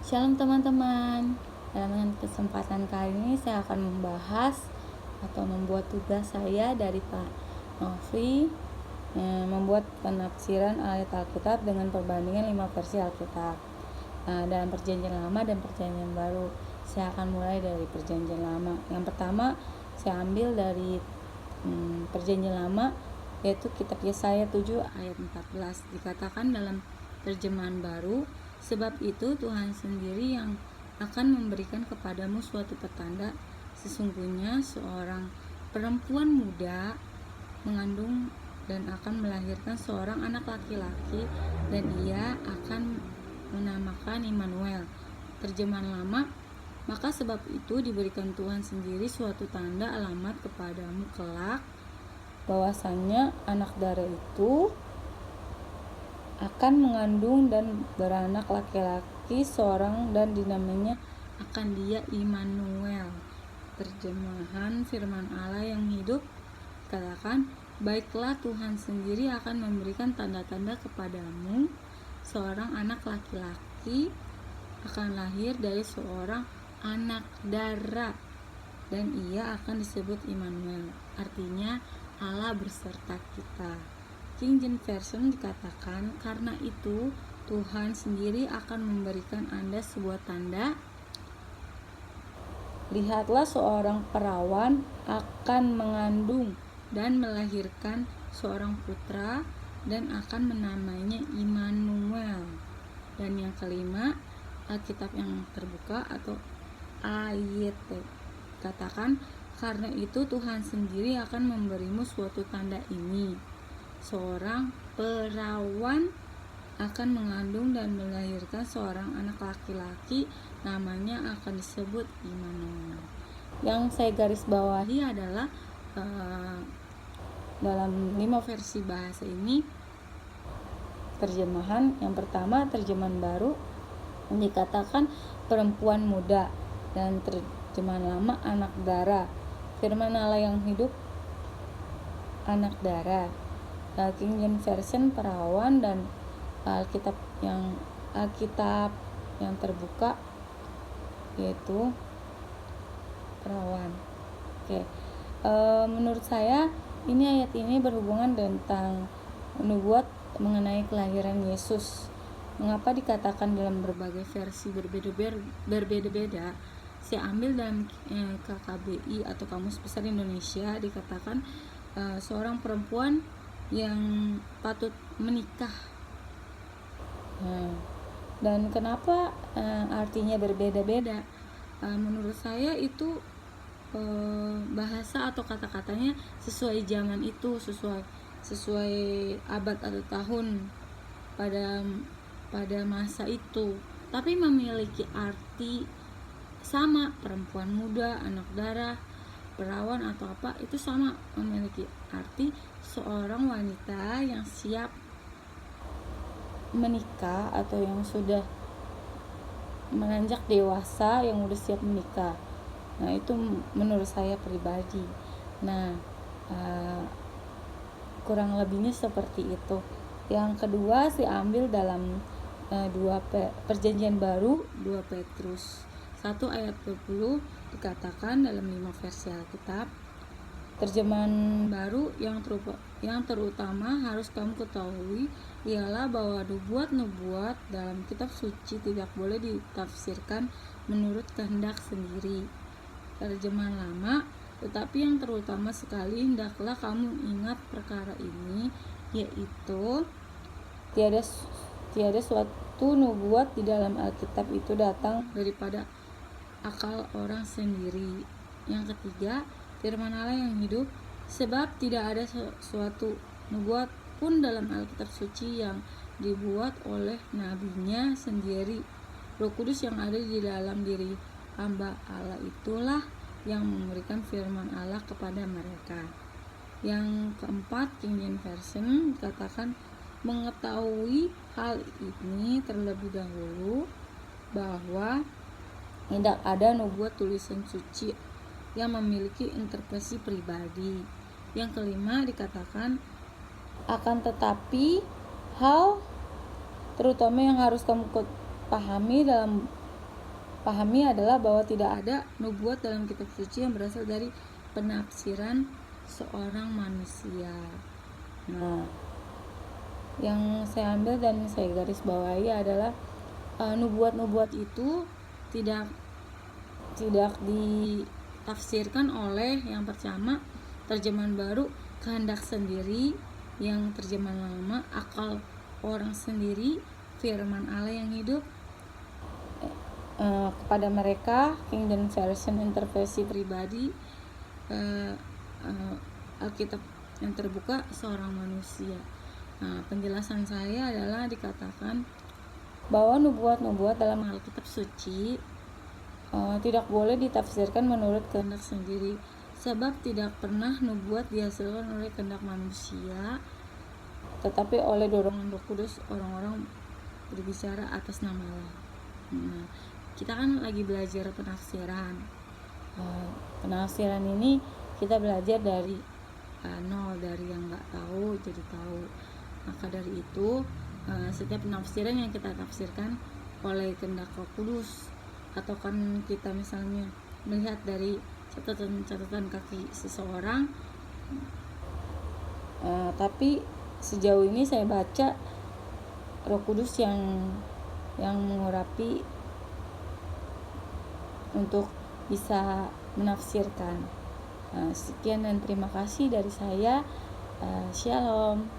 Shalom teman-teman. Dalam kesempatan kali ini saya akan membahas atau membuat tugas saya dari Pak Novi membuat penafsiran ayat Alkitab dengan perbandingan 5 versi Alkitab dalam Perjanjian Lama dan Perjanjian Baru. Saya akan mulai dari Perjanjian Lama. Yang pertama saya ambil dari Perjanjian Lama, yaitu kitab Yesaya 7 ayat 14. Dikatakan dalam terjemahan baru, sebab itu Tuhan sendiri yang akan memberikan kepadamu suatu petanda, sesungguhnya seorang perempuan muda mengandung dan akan melahirkan seorang anak laki-laki, dan ia akan menamakan Immanuel. Terjemahan Lama, maka sebab itu diberikan Tuhan sendiri suatu tanda alamat kepadamu kelak, bahwasannya anak darah itu akan mengandung dan beranak laki-laki seorang, dan dinamainya akan dia Immanuel. Terjemahan firman Allah yang hidup katakan, baiklah Tuhan sendiri akan memberikan tanda-tanda kepadamu, seorang anak laki-laki akan lahir dari seorang anak darah, dan ia akan disebut Immanuel, artinya Allah berserta kita. King James Version dikatakan, karena itu Tuhan sendiri akan memberikan Anda sebuah tanda. Lihatlah, seorang perawan akan mengandung dan melahirkan seorang putra, dan akan menamainya Immanuel. Dan yang kelima, Alkitab yang terbuka atau AYT katakan, karena itu Tuhan sendiri akan memberimu suatu tanda ini, seorang perawan akan mengandung dan melahirkan seorang anak laki-laki, namanya akan disebut Immanuel. Yang saya garis bawahi adalah dalam 5 versi bahasa ini, terjemahan yang pertama, terjemahan baru, dikatakan perempuan muda, dan terjemahan lama anak darah. Firman Allah yang hidup, anak darah. King James Version perawan, dan Alkitab yang terbuka yaitu perawan. Oke. Menurut saya ini ayat ini berhubungan tentang nubuat mengenai kelahiran Yesus. Mengapa dikatakan dalam berbagai versi berbeda-beda? Saya ambil dalam KKBI atau Kamus Besar Indonesia, dikatakan seorang perempuan yang patut menikah. Dan kenapa artinya berbeda-beda? Menurut saya itu bahasa atau kata-katanya sesuai zaman itu, sesuai abad atau tahun pada masa itu, tapi memiliki arti sama. Perempuan muda, anak darah, perawan atau apa, itu sama, memiliki arti seorang wanita yang siap menikah atau yang sudah menanjak dewasa, yang udah siap menikah. Nah, itu menurut saya pribadi. Nah, kurang lebihnya seperti itu. Yang kedua saya ambil dalam Perjanjian Baru 2 Petrus 1 ayat 20, dikatakan dalam 5 versi Alkitab. Terjemahan baru yang terutama harus kamu ketahui ialah bahwa nubuat dalam kitab suci tidak boleh ditafsirkan menurut kehendak sendiri. Terjemahan lama, tetapi yang terutama sekali hendaklah kamu ingat perkara ini, yaitu tiada suatu nubuat di dalam Alkitab itu datang daripada akal orang sendiri. Yang ketiga, firman Allah yang hidup, sebab tidak ada suatu nubuat pun dalam Alkitab suci yang dibuat oleh nabinya sendiri. Roh Kudus yang ada di dalam diri hamba Allah itulah yang memberikan firman Allah kepada mereka. Yang keempat, King James Version katakan, mengetahui hal ini terlebih dahulu bahwa tidak ada nubuat tulisan suci yang memiliki interpretasi pribadi. Yang kelima dikatakan, akan tetapi hal terutama yang harus kamu pahami dalam pahami adalah bahwa tidak ada nubuat dalam kitab suci yang berasal dari penafsiran seorang manusia. Nah, yang saya ambil dan saya garis bawahi adalah nubuat-nubuat itu tidak ditafsirkan oleh yang pertama terjemahan baru, kehendak sendiri, yang terjemahan lama akal orang sendiri, firman Allah yang hidup. Kepada mereka King James Version intervensi pribadi, Alkitab yang terbuka seorang manusia. Nah, penjelasan saya adalah dikatakan bahwa nubuat-nubuat dalam Alkitab suci tidak boleh ditafsirkan menurut kehendak sendiri, sebab tidak pernah nubuat dihasilkan oleh kehendak manusia, tetapi oleh dorongan Roh Kudus orang-orang berbicara atas nama Allah. Nah, kita kan lagi belajar penafsiran. Penafsiran ini kita belajar dari nol, dari yang nggak tahu jadi tahu. Maka dari itu setiap penafsiran yang kita tafsirkan oleh kehendak Roh Kudus, atau kan kita misalnya melihat dari catatan kaki seseorang, tapi sejauh ini saya baca Roh Kudus yang mengurapi untuk bisa menafsirkan. Sekian dan terima kasih dari saya. Shalom.